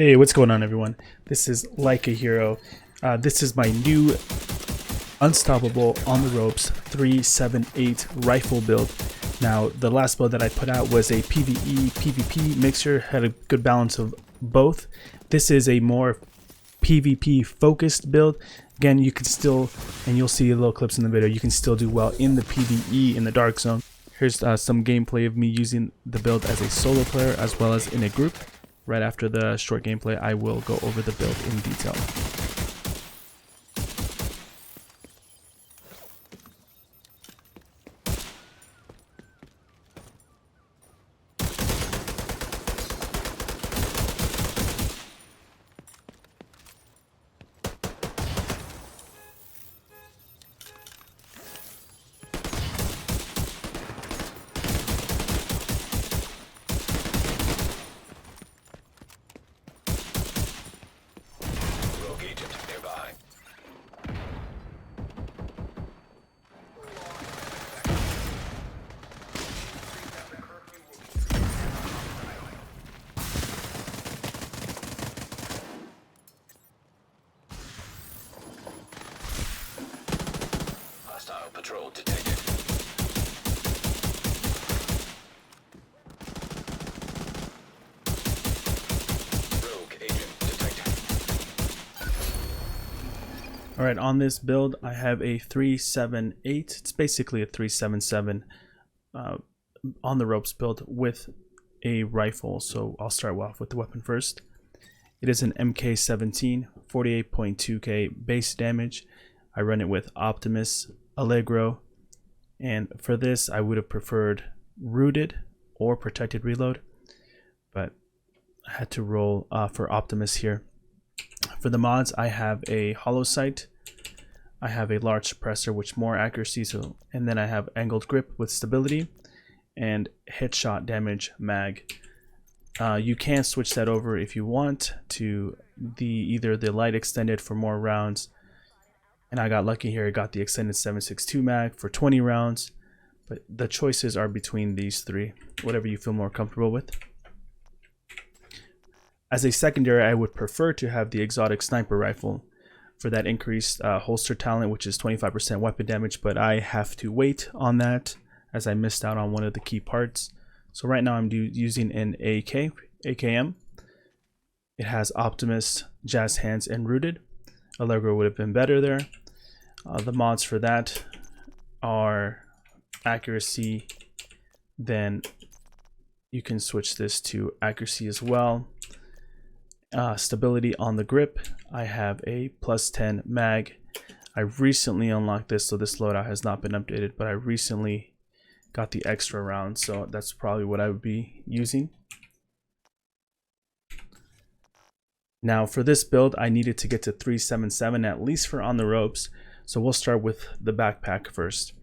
Hey, what's going on, everyone? This is LikeAHero. This is my new unstoppable on the ropes 378 rifle build. Now, the last build that I put out was a PvE PvP mixture, had a good balance of both. This is a more PvP focused build. Again, you can still, and you'll see little clips in the video, you can still do well in the PvE in the dark zone. Here's some gameplay of me using the build as a solo player as well as in a group. Right after the short gameplay, I will go over the build in detail. Patrol detected. Rogue agent detected. Alright, on this build, I have a 378. It's basically a 377 on the ropes build with a rifle. So I'll start off with the weapon first. It is an MK17, 48.2k base damage. I run it with Optimus, Allegro, and for this I would have preferred rooted or protected reload, but I had to roll for Optimus here. For the mods, I have a hollow sight, I have a large suppressor with more accuracy, and then I have angled grip with stability and headshot damage mag. You can switch that over if you want to either the light extended for more rounds. And I got lucky here, I got the extended 7.62 mag for 20 rounds. But the choices are between these three, whatever you feel more comfortable with. As a secondary, I would prefer to have the exotic sniper rifle for that increased holster talent, which is 25% weapon damage, but I have to wait on that as I missed out on one of the key parts. So right now I'm using an AKM. It has Optimus, Jazz Hands, and Rooted. Allegro would have been better there. The mods for that are accuracy, then you can switch this to accuracy as well. Stability on the grip, I have a +10 mag. I recently unlocked this, so this loadout has not been updated, but I recently got the extra round, so that's probably what I would be using. Now for this build, I needed to get to 377 at least for on the ropes, so we'll start with the backpack first.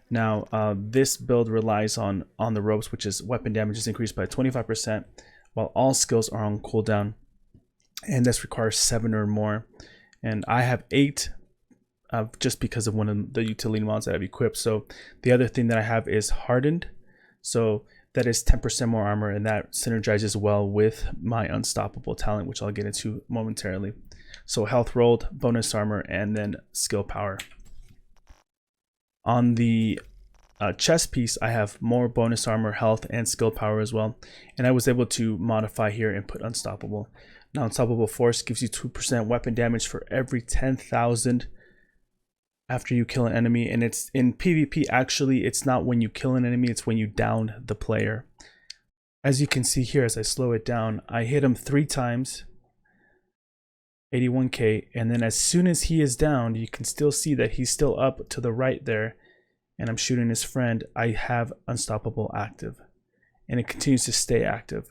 Now this build relies on the ropes, which is weapon damage is increased by 25%, while all skills are on cooldown, and this requires 7 or more. And I have 8 just because of one of the utility mods that I've equipped. So the other thing that I have is hardened, so that is 10% more armor, and that synergizes well with my unstoppable talent, which I'll get into momentarily. So health rolled, bonus armor, and then skill power. On the chest piece, I have more bonus armor, health, and skill power as well, and I was able to modify here and put unstoppable. Now unstoppable force gives you 2% weapon damage for every 10,000 after you kill an enemy, and it's in PvP. Actually, it's not when you kill an enemy, it's when you down the player. As you can see here, as I slow it down, I hit him 3 times, 81k, and then as soon as he is down, you can still see that he's still up to the right there, and I'm shooting his friend. I have unstoppable active, and it continues to stay active.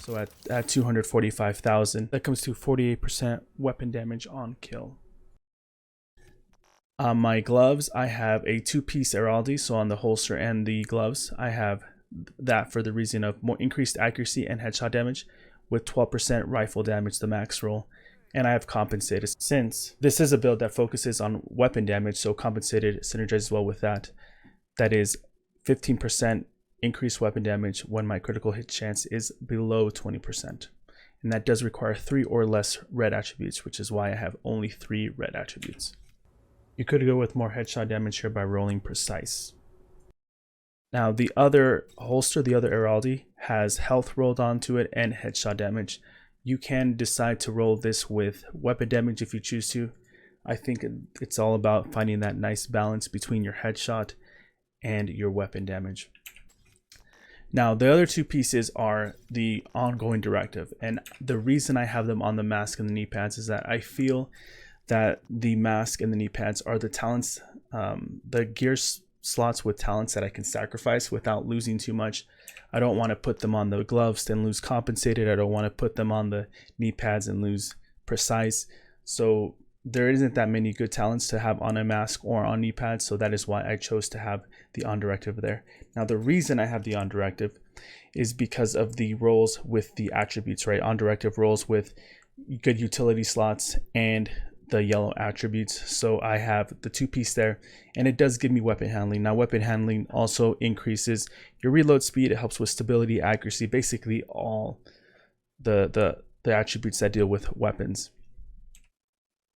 So at 245,000, that comes to 48% weapon damage on kill. On my gloves, I have a 2-piece heraldry, so on the holster and the gloves, I have that for the reason of more increased accuracy and headshot damage, with 12% rifle damage, the max roll. and I have compensated. Since this is a build that focuses on weapon damage, so compensated synergizes well with that. That is 15% increased weapon damage when my critical hit chance is below 20. And that does require 3 or less red attributes, which is why I have only 3 red attributes. You could go with more headshot damage here by rolling precise. Now the other holster, the other Heraldi, has health rolled onto it and headshot damage. You can decide to roll this with weapon damage if you choose to. I think it's all about finding that nice balance between your headshot and your weapon damage. Now the other 2 pieces are the ongoing directive, and the reason I have them on the mask and the knee pads is that I feel that the mask and the knee pads are the talents, the gear slots with talents that I can sacrifice without losing too much. I don't want to put them on the gloves and lose compensated. I don't want to put them on the knee pads and lose precise. So there isn't that many good talents to have on a mask or on knee pads, so that is why I chose to have the on directive there. Now the reason I have the on directive is because of the rolls with the attributes, right? On directive rolls with good utility slots and the yellow attributes. So I have the 2-piece there, and it does give me weapon handling. Now weapon handling also increases your reload speed. It helps with stability, accuracy, basically all the attributes that deal with weapons.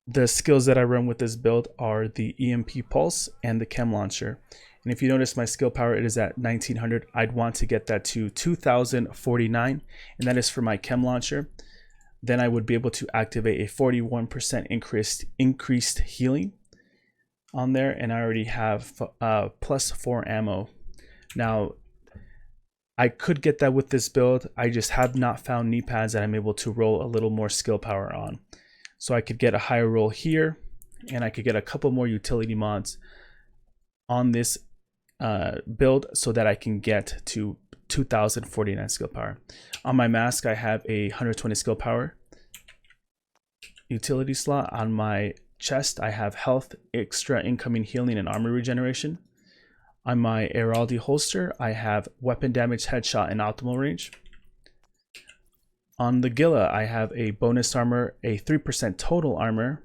The skills that I run with this build are the EMP Pulse and the Chem Launcher. And if you notice my skill power, it is at 1900. I'd want to get that to 2049, and that is for my Chem Launcher. Then I would be able to activate a 41% increased healing on there, and I already have +4 ammo. Now I could get that with this build. I just have not found knee pads that I'm able to roll a little more skill power on. So I could get a higher roll here, and I could get a couple more utility mods on this build so that I can get to 2049 skill power. On my mask, I have a 120 skill power utility slot. On my chest, I have health, extra incoming healing, and armor regeneration. On my Heraldi holster, I have weapon damage, headshot, and optimal range. On the Gila, I have a bonus armor, a 3% total armor,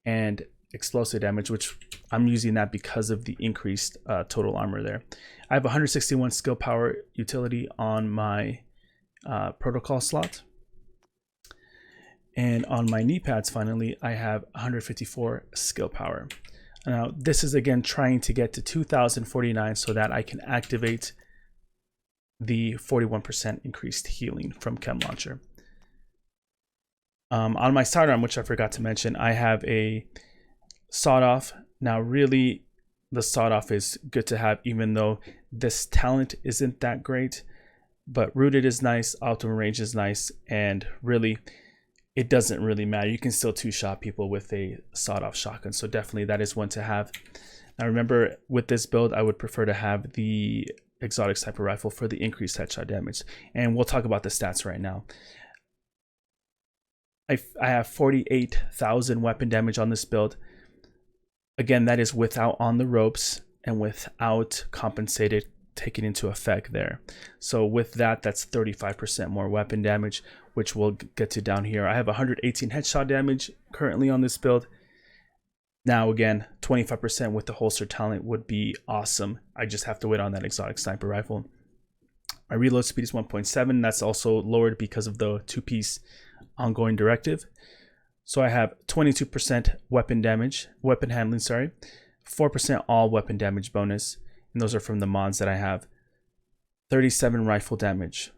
and explosive damage, which I'm using that because of the increased total armor there. I have 161 skill power utility on my protocol slot. And on my knee pads, finally, I have 154 skill power. Now, this is again trying to get to 2049 so that I can activate the 41% increased healing from Chem Launcher. On my sidearm, which I forgot to mention, I have a sawed-off. Now, really, the sawed-off is good to have, even though this talent isn't that great. But rooted is nice, optimal range is nice, and really, it doesn't really matter. You can still two-shot people with a sawed-off shotgun, so definitely that is one to have. Now, remember, with this build, I would prefer to have the exotic sniper rifle for the increased headshot damage, and we'll talk about the stats right now. I have 48,000 weapon damage on this build. Again, that is without on the ropes and without compensated taken into effect there. So with that, that's 35% more weapon damage, which we'll get to down here. I have 118 headshot damage currently on this build. Now again, 25% with the holster talent would be awesome. I just have to wait on that exotic sniper rifle. My reload speed is 1.7. That's also lowered because of the 2-piece ongoing directive. So I have 22% weapon handling, 4% all weapon damage bonus, and those are from the mods that I have. 37 rifle damage,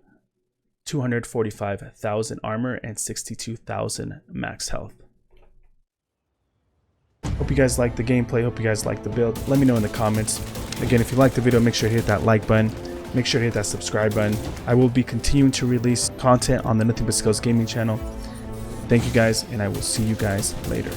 245,000 armor, and 62,000 max health. Hope you guys like the gameplay, hope you guys like the build. Let me know in the comments. Again, if you like the video, make sure to hit that like button. Make sure to hit that subscribe button. I will be continuing to release content on the Nothing But Skills Gaming channel. Thank you guys, and I will see you guys later.